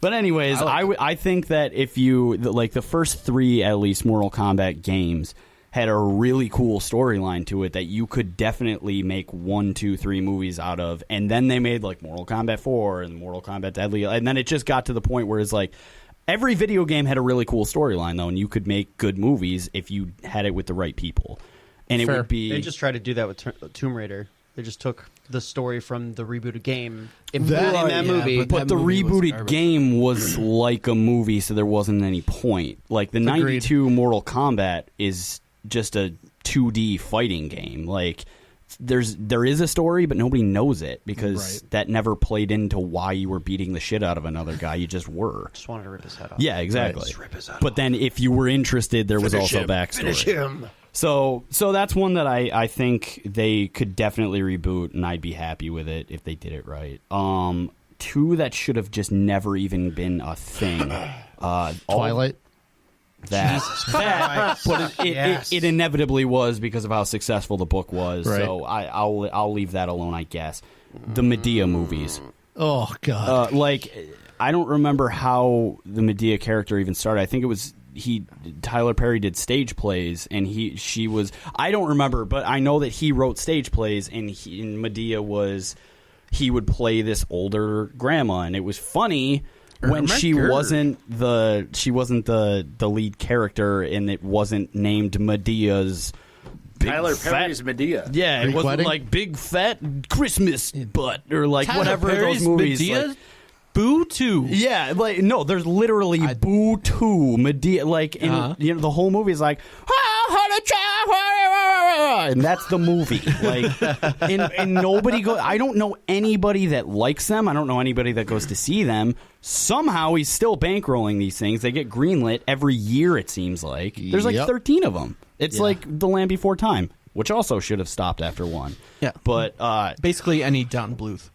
But anyways, I think that if you like the first three at least Mortal Kombat games had a really cool storyline to it that you could definitely make 1, 2, 3 movies out of, and then they made like Mortal Kombat 4 and Mortal Kombat Deadly, and then it just got to the point where it's like every video game had a really cool storyline though, and you could make good movies if you had it with the right people. And Fair. it would be They just tried to do that with Tomb Raider. They just took the story from the rebooted game and That- put it in that yeah, movie. but But the That movie was rebooted garbage. game was like a movie, so there wasn't any point. Like the Agreed. 92 Mortal Kombat is just a 2D fighting game. Like there is a story, but nobody knows it because Right. that never played into why you were beating the shit out of another guy. You just were. Just wanted to rip his head off. Yeah, exactly. Just rip his head But then if you were interested, there was also backstory. Finish him. So that's one that I think they could definitely reboot, and I'd be happy with it if they did it right. Two that should have just never even been a thing. Twilight. But it inevitably was because of how successful the book was. Right. So I'll leave that alone, I guess. The Medea movies. Oh God. I don't remember how the Medea character even started. I think it was Tyler Perry did stage plays, and she was. I don't remember, but I know that he wrote stage plays, and Medea was. He would play this older grandma, and it was funny when she wasn't the lead character, and it wasn't named Medea's. Tyler Perry's Medea. Yeah, it Greek wasn't wedding? like Big Fat Christmas Butt or like Tyler whatever Perry's those movies. Medea? Like, Boo 2. yeah, like no, there's literally Boo 2 Medea, like in the whole movie is like, and that's the movie. Like, and nobody goes. I don't know anybody that likes them. I don't know anybody that goes to see them. Somehow he's still bankrolling these things. They get greenlit every year. It seems like there's like Yep. 13 of them. It's like The Land Before Time, which also should have stopped after one. Yeah. But Basically any Don Bluth.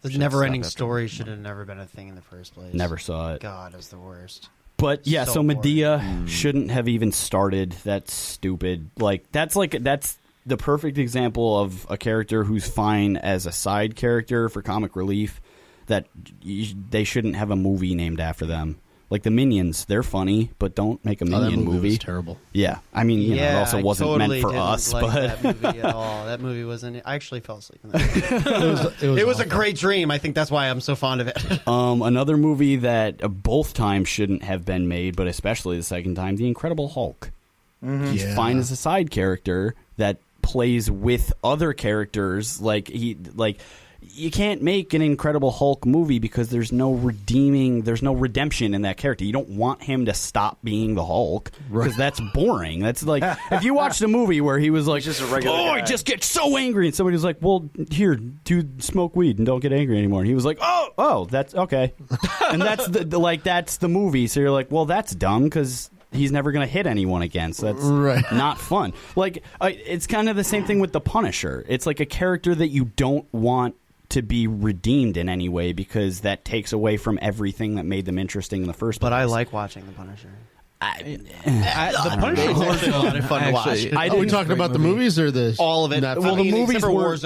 The never-ending story should have never been a thing in the first place. never saw it. God, it was the worst. But yeah, So so Medea shouldn't have even started. That's stupid. That's the perfect example of a character who's fine as a side character for comic relief. That they shouldn't have a movie named after them. Like the Minions, they're funny, but don't make a that Minion movie movie. was terrible. Yeah, I mean, it also wasn't totally meant for didn't us. like But that movie at all. That movie wasn't. I actually fell asleep in that. It It was a awful. great dream. I think that's why I'm so fond of it. another movie that both times shouldn't have been made, but especially the second time, The Incredible Hulk. He's Yeah. fine as a side character that plays with other characters. you can't make an Incredible Hulk movie because there's no redemption in that character. You don't want him to stop being the Hulk because that's boring. That's like if you watched a movie where he was like, just a regular guy. I just get so angry, and somebody was like, well, here, dude, smoke weed and don't get angry anymore. And he was like, oh, that's okay, and that's that's the movie. So you're like, well, that's dumb because he's never going to hit anyone again, so that's not fun. Like, it's kind of the same thing with The Punisher. It's like a character that you don't want to be redeemed in any way because that takes away from everything that made them interesting in the first place. But I like watching The Punisher. The Punisher is actually a lot of fun to watch. Are we talking about the movies or the all of it? Netflix? Well,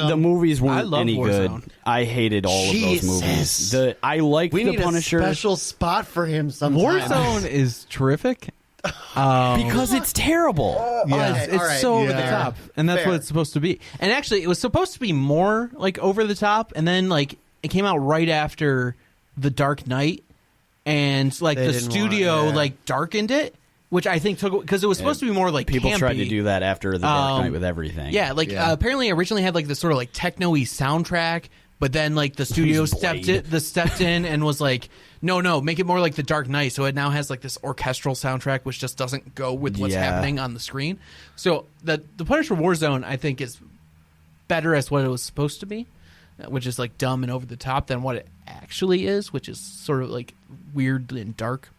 the movies weren't I love any Warzone. good. I hated all of those movies. I liked We The need Punisher a special spot for him sometime. Warzone is terrific. because it's terrible. Yes, it's all right. so over the top, and that's Fair. what it's supposed to be. And actually, it was supposed to be more like over the top, and then like it came out right after The Dark Knight, and like They the didn't studio want it, yeah. like darkened it, which I think took because it was supposed to be more like People campy. tried to do that after The Dark Knight with everything. Yeah, like Yeah. apparently originally had like this sort of like techno-y soundtrack, but then like the studio stepped in and was like, no, make it more like The Dark Knight. So it now has like this orchestral soundtrack, which just doesn't go with what's Yeah. happening on the screen. So the Punisher Warzone, I think, is better as what it was supposed to be, which is like dumb and over the top, than what it actually is, which is sort of like weird and dark.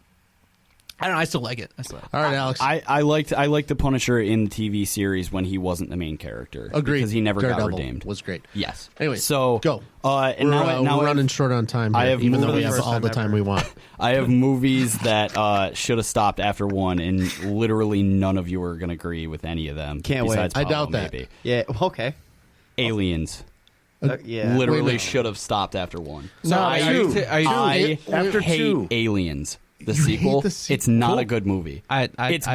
I don't know. I still like it. All right, Alex. I liked the Punisher in the TV series when he wasn't the main character. Agreed. Because he never Daredevil got redeemed. was great. Yes. Anyway, so go. And We're, now we're running short on time here, I have even though we movies- have all the time we want. I have movies that should have stopped after one, and literally none of you are going to agree with any of them. Can't wait. besides I Paolo, doubt that. Maybe. Yeah. Okay. Aliens. Yeah. Literally Wait, should have stopped after one. So are you- I After hate two. Aliens. The sequel, the sequel? it's not a good movie. It's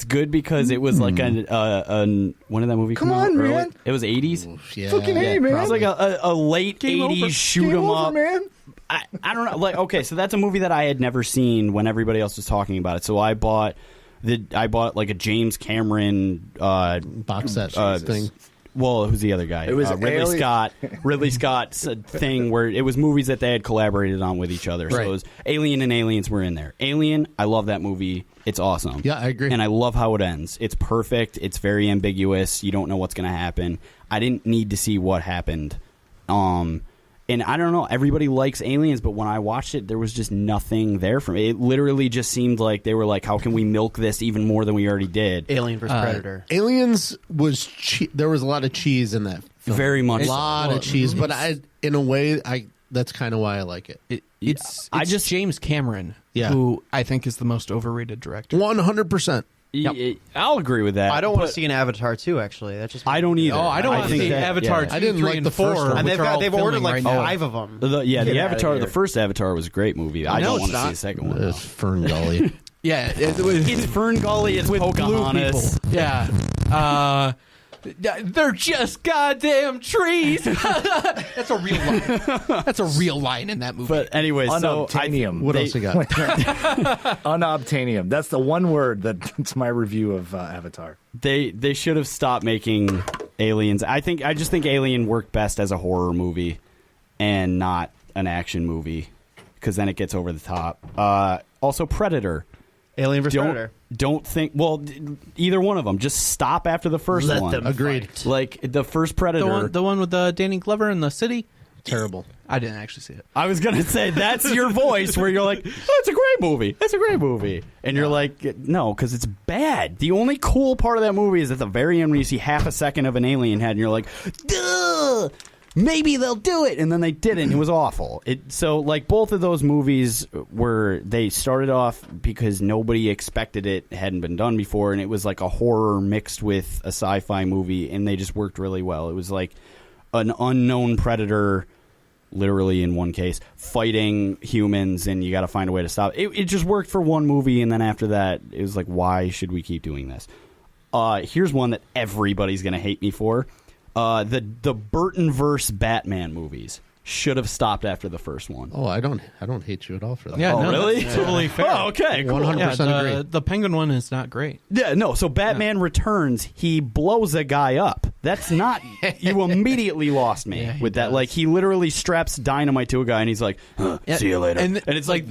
good because it was like a when did that movie come out? on, Early- man. It was 80s. Yeah. Fucking hey, man. It was like a late Game 80s over. shoot Game 'em over, up. man. I don't know. Like, okay, so that's a movie that I had never seen when everybody else was talking about it. So I bought like a James Cameron box set thing. well, who's the other guy? It was Ridley Scott. Ridley Scott's thing where it was movies that they had collaborated on with each other. So Right. it was Alien and Aliens were in there. Alien, I love that movie. It's awesome. Yeah, I agree. And I love how it ends. It's perfect. It's very ambiguous. You don't know what's going to happen. I didn't need to see what happened. And I don't know. Everybody likes Aliens, but when I watched it, there was just nothing there for me. It literally just seemed like they were like, "How can we milk this even more than we already did?" Alien vs Predator. Aliens was there was a lot of cheese in that film. Very much a so. lot of cheese, but in a way that's kind of why I like it. It's I just- James Cameron, Yeah. who I think is the most overrated director. 100%. I'll agree with that. I don't want but to see an Avatar 2, actually. That's just I don't either. Oh, I don't want to think see that- Avatar. yeah. 2, I didn't 3, like and the first 4, one. And which are all they've ordered filming like right now. 5 of them. The Get outta Avatar, here. the first Avatar was a great movie. I No, don't it's want to see not. the second one. It's Fern Gully. Yeah, it was It's Fern Gully. It's with blue Pocahontas. people. Yeah. They're just goddamn trees. That's a real line. That's a real line in that movie. But anyway, so Unobtainium. What else you got? Unobtainium. That's the one word that's my review of Avatar. they should have stopped making Aliens. I just think Alien worked best as a horror movie and not an action movie because then it gets over the top. Also, Predator. Alien vs Predator. Don't think. Well, either one of them. Just stop after the first Let one. them Agreed. fight. Like the first Predator. the one with Danny Glover in the city. Terrible. I didn't actually see it. I was gonna say that's your voice where you're like, oh, it's a great movie. It's a great movie, and you're like, no, because it's bad. The only cool part of that movie is at the very end when you see half a second of an alien head, and you're like, duh. Maybe they'll do it, and then they didn't. It was awful. So like both of those movies they started off because nobody expected it, hadn't been done before, and it was like a horror mixed with a sci-fi movie, and they just worked really well. It was like an unknown predator, literally in one case, fighting humans, and you got to find a way to stop it. It just worked for one movie, and then after that, it was like, why should we keep doing this? Here's one that everybody's gonna hate me for. The Burton-verse Batman movies should have stopped after the first one. Oh, I don't hate you at all for that. Yeah, Oh, no, really? that's totally fair. Oh, okay, cool. 100% agree. The Penguin one is not great. Yeah, no. So Batman Returns, he blows a guy up. That's not. You immediately lost me Yeah, he with that. does. Like, he literally straps dynamite to a guy, and he's like, "See you later." And it's like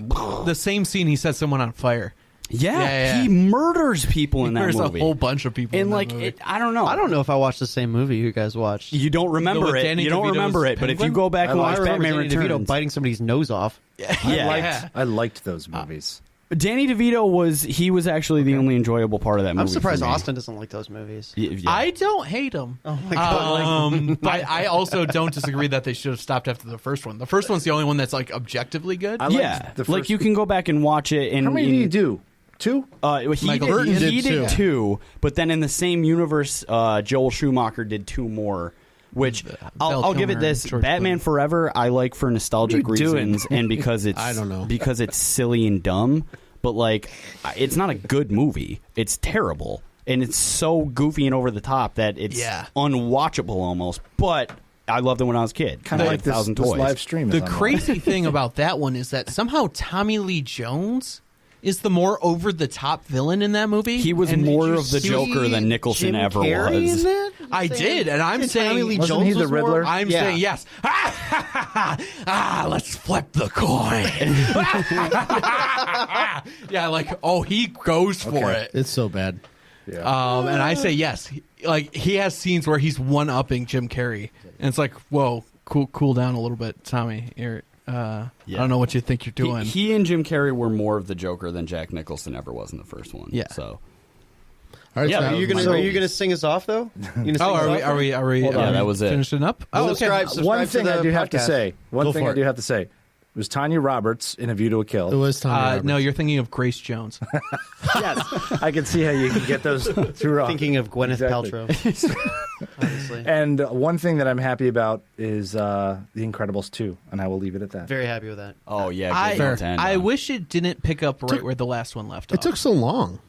the same scene, he set someone on fire. Yeah. he murders people in that There's movie. a whole bunch of people. and in that like, movie. I don't know. I don't know if I watched the same movie you guys watched. You don't remember with it. Danny You don't DeVito's remember it. But if you Penguin? go back and I watch remember Batman Danny DeVito Returns, biting somebody's nose off. yeah. I liked those movies. Danny DeVito was actually the only enjoyable part of that movie. I'm surprised for me. Austin doesn't like those movies. Yeah. I don't hate them. Oh my god! But I also don't disagree that they should have stopped after the first one. The first one's the only one that's like objectively good. I liked Yeah, the like first- you can go back and watch it. And How many did you do? 2? He Michael did, Burton he did did two. 2, but then in the same universe, Joel Schumacher did 2 more. Which I'll give it Kilmer this: and George Batman Clooney. Forever, I like for nostalgic What are you doing? reasons and because it's I don't know. because it's silly and dumb. But like, it's not a good movie. It's terrible, and it's so goofy and over the top that it's unwatchable almost. But I loved it when I was a kid. Kind of like this 1,000 this toys. live stream. The crazy thing about that one is that somehow Tommy Lee Jones is the more over the top villain in that movie. He was And more did you of the see- Joker than Nicholson Jim ever Carrey was. in that? I did, and I'm saying Tommy Lee Wasn't Jones he the was more- Riddler? I'm Yeah. saying yes. Let's flip the coin. Yeah, like he goes for it. It's so bad. Yeah. And I say yes. Like he has scenes where he's one upping Jim Carrey, and it's like, whoa, cool down a little bit, Tommy. I don't know what you think you're doing. He and Jim Carrey were more of the Joker than Jack Nicholson ever was in the first one. Yeah. So All right, Yeah, so Are you gonna sing us off though? You gonna sing Oh, us are off? we Hold on. Yeah, that was it. finishing up? Oh, okay. Subscribe One to thing the I do have to podcast. say. One Go thing for I it. do have to say. It was Tanya Roberts in A View to a Kill. It was Tommy Roberts. No, you're thinking of Grace Jones. Yes, I can see how you can get those two wrong. Thinking of Gwyneth Exactly. Paltrow. Obviously. And one thing that I'm happy about is The Incredibles 2, and I will leave it at that. Very happy with that. oh yeah, good note to end I on. wish it didn't pick up right where the last one left It off. took so long.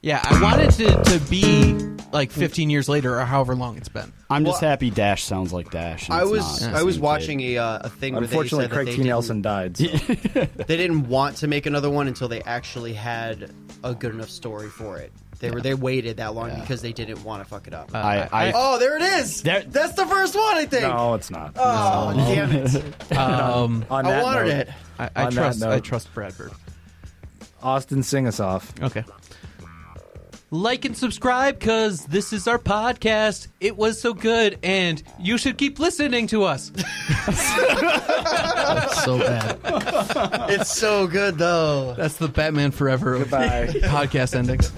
Yeah, I wanted to be like 15 years later or however long it's been. I'm just happy Dash sounds like Dash. and I it's was not. I was Same watching kid. a thing where they Unfortunately, said that Craig they T. Nelson died. So. they didn't want to make another one until they actually had a good enough story for it. They waited that long because they didn't want to fuck it up. I There it is. There- That's the first one, I think. No, it's not. Oh, damn it! On I that wanted note, it. I On that trust note- I trust Bradford. Austin, sing us off. Okay. Like and subscribe because this is our podcast. It was so good, and you should keep listening to us. That's so bad. It's so good though. That's the Batman Forever of Goodbye. podcast endings.